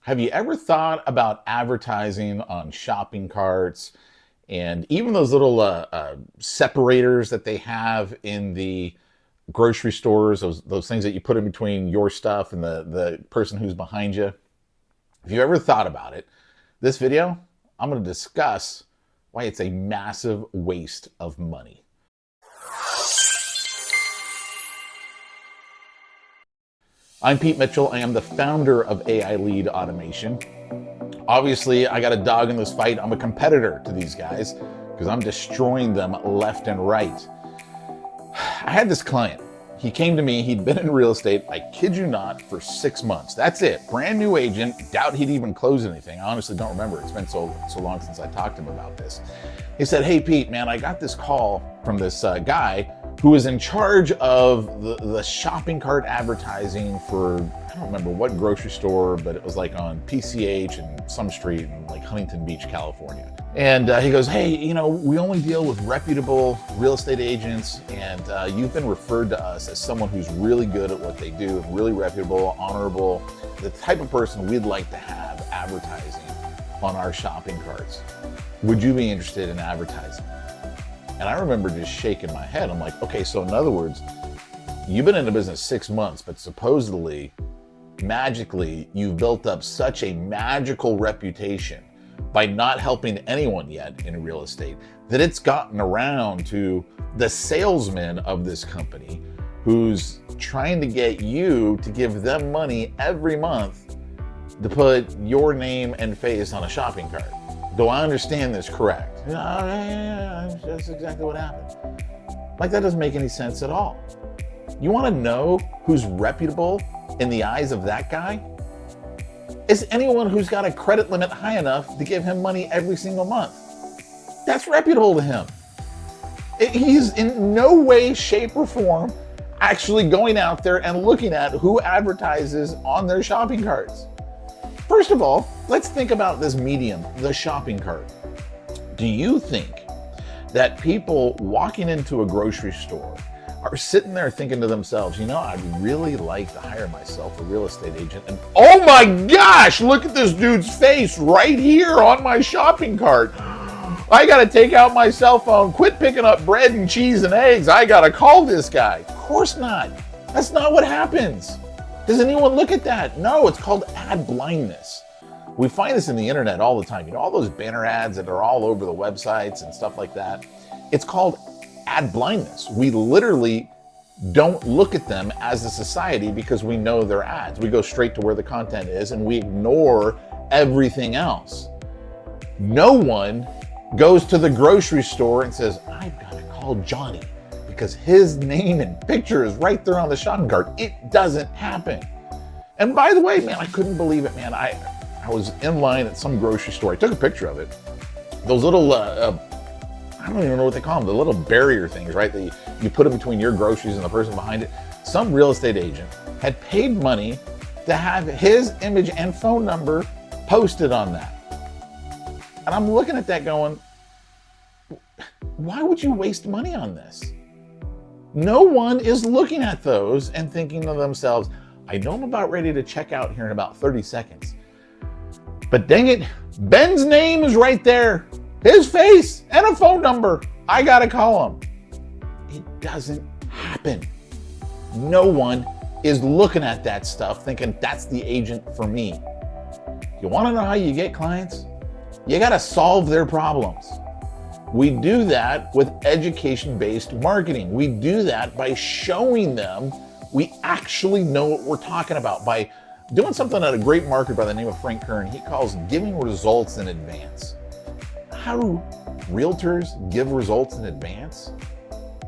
Have you ever thought about advertising on shopping carts and even those little separators that they have in the grocery stores, those things that you put in between your stuff and the person who's behind you? If you ever thought about it, this video, I'm going to discuss why it's a massive waste of money. I'm Pete Mitchell. I am the founder of AI Lead Automation. Obviously, I got a dog in this fight. I'm a competitor to these guys because I'm destroying them left and right. I had this client. He came to me. He'd been in real estate, I kid you not, for 6 months. That's it. Brand new agent. Doubt he'd even close anything. I honestly don't remember. It's been so long since I talked to him about this. He said, "Hey, Pete, man, I got this call from this guy who was in charge of the shopping cart advertising for, I don't remember what grocery store, but it was like on PCH and some street in like Huntington Beach, California." And he goes, "Hey, you know, we only deal with reputable real estate agents, and you've been referred to us as someone who's really good at what they do, really reputable, honorable, the type of person we'd like to have advertising on our shopping carts. Would you be interested in advertising?" And I remember just shaking my head. I'm like, okay, so in other words, you've been in the business 6 months, but supposedly, magically, you've built up such a magical reputation by not helping anyone yet in real estate that it's gotten around to the salesman of this company who's trying to get you to give them money every month to put your name and face on a shopping cart. Do I understand this correct? Yeah, that's exactly what happened. Like, that doesn't make any sense at all. You want to know who's reputable in the eyes of that guy? It's anyone who's got a credit limit high enough to give him money every single month. That's reputable to him. He's in no way, shape, or form actually going out there and looking at who advertises on their shopping carts. First of all, let's think about this medium, the shopping cart. Do you think that people walking into a grocery store are sitting there thinking to themselves, you know, I'd really like to hire myself a real estate agent, and oh my gosh, look at this dude's face right here on my shopping cart. I gotta take out my cell phone, quit picking up bread and cheese and eggs. I gotta call this guy. Of course not. That's not what happens. Does anyone look at that? No, it's called ad blindness. We find this in the internet all the time. You know, all those banner ads that are all over the websites and stuff like that. It's called ad blindness. We literally don't look at them as a society because we know they're ads. We go straight to where the content is and we ignore everything else. No one goes to the grocery store and says, "I've got to call Johnny because his name and picture is right there on the shopping cart." It doesn't happen. And by the way, man, I couldn't believe it, man. I was in line at some grocery store. I took a picture of it. Those little, I don't even know what they call them, the little barrier things, right? That you put it between your groceries and the person behind it. Some real estate agent had paid money to have his image and phone number posted on that. And I'm looking at that going, why would you waste money on this? No one is looking at those and thinking to themselves, I know I'm about ready to check out here in about 30 seconds. But dang it, Ben's name is right there. His face and a phone number. I gotta call him. It doesn't happen. No one is looking at that stuff thinking that's the agent for me. You wanna know how you get clients? You gotta solve their problems. We do that with education-based marketing. We do that by showing them we actually know what we're talking about, by doing something that a great marketer by the name of Frank Kern, he calls giving results in advance. How do realtors give results in advance?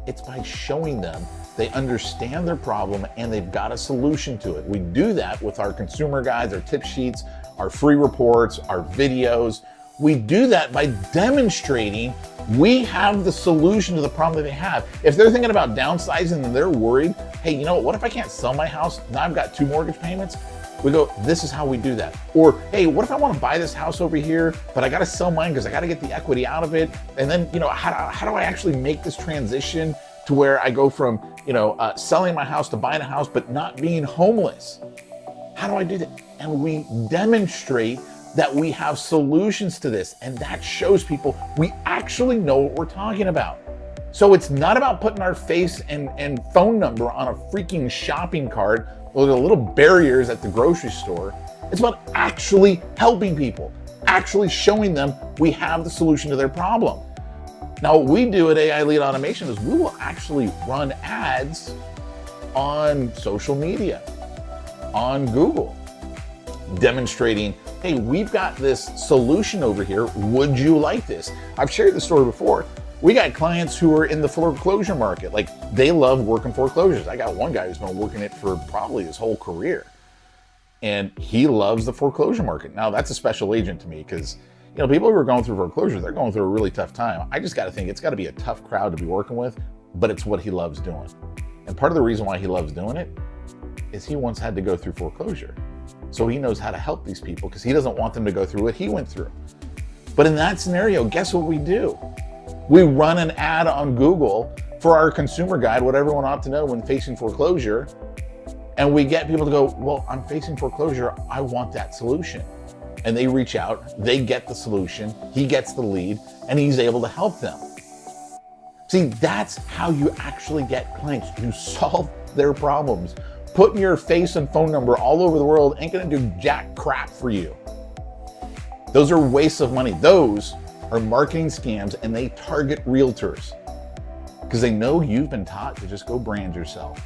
It's by showing them they understand their problem and they've got a solution to it. We do that with our consumer guides, our tip sheets, our free reports, our videos. We do that by demonstrating we have the solution to the problem that they have. If they're thinking about downsizing and they're worried, hey, you know what if I can't sell my house? Now I've got 2 mortgage payments. We go, this is how we do that. Or, hey, what if I want to buy this house over here, but I got to sell mine because I got to get the equity out of it. And then, you know, how do I actually make this transition to where I go from, selling my house to buying a house, but not being homeless? How do I do that? And we demonstrate that we have solutions to this. And that shows people we actually know what we're talking about. So it's not about putting our face and phone number on a freaking shopping cart with the little barriers at the grocery store. It's about actually helping people, actually showing them we have the solution to their problem. Now, what we do at AI Lead Automation is we will actually run ads on social media, on Google, demonstrating, hey, we've got this solution over here. Would you like this? I've shared this story before. We got clients who are in the foreclosure market. Like, they love working foreclosures. I got one guy who's been working it for probably his whole career. And he loves the foreclosure market. Now, that's a special agent to me because, you know, people who are going through foreclosure, they're going through a really tough time. I just got to think it's got to be a tough crowd to be working with, but it's what he loves doing. And part of the reason why he loves doing it is he once had to go through foreclosure. So he knows how to help these people because he doesn't want them to go through what he went through. But in that scenario, guess what we do? We run an ad on Google for our consumer guide, what everyone ought to know when facing foreclosure. And we get people to go, well, I'm facing foreclosure. I want that solution. And they reach out, they get the solution, he gets the lead, and he's able to help them. See, that's how you actually get clients. You solve their problems. Putting your face and phone number all over the world ain't gonna do jack crap for you. Those are wastes of money. Those are marketing scams, and they target realtors because they know you've been taught to just go brand yourself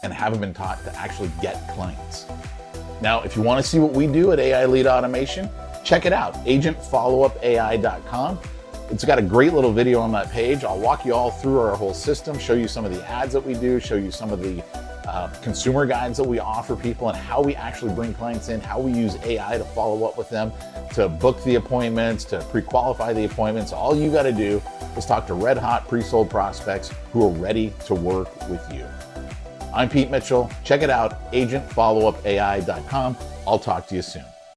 and haven't been taught to actually get clients. Now, if you want to see what we do at AI Lead Automation, check it out, agentfollowupai.com. It's got a great little video on that page. I'll walk you all through our whole system, show you some of the ads that we do, show you some of the consumer guides that we offer people and how we actually bring clients in, how we use AI to follow up with them, to book the appointments, to pre-qualify the appointments. All you got to do is talk to red hot pre-sold prospects who are ready to work with you. I'm Pete Mitchell. Check it out, agentfollowupai.com. I'll talk to you soon.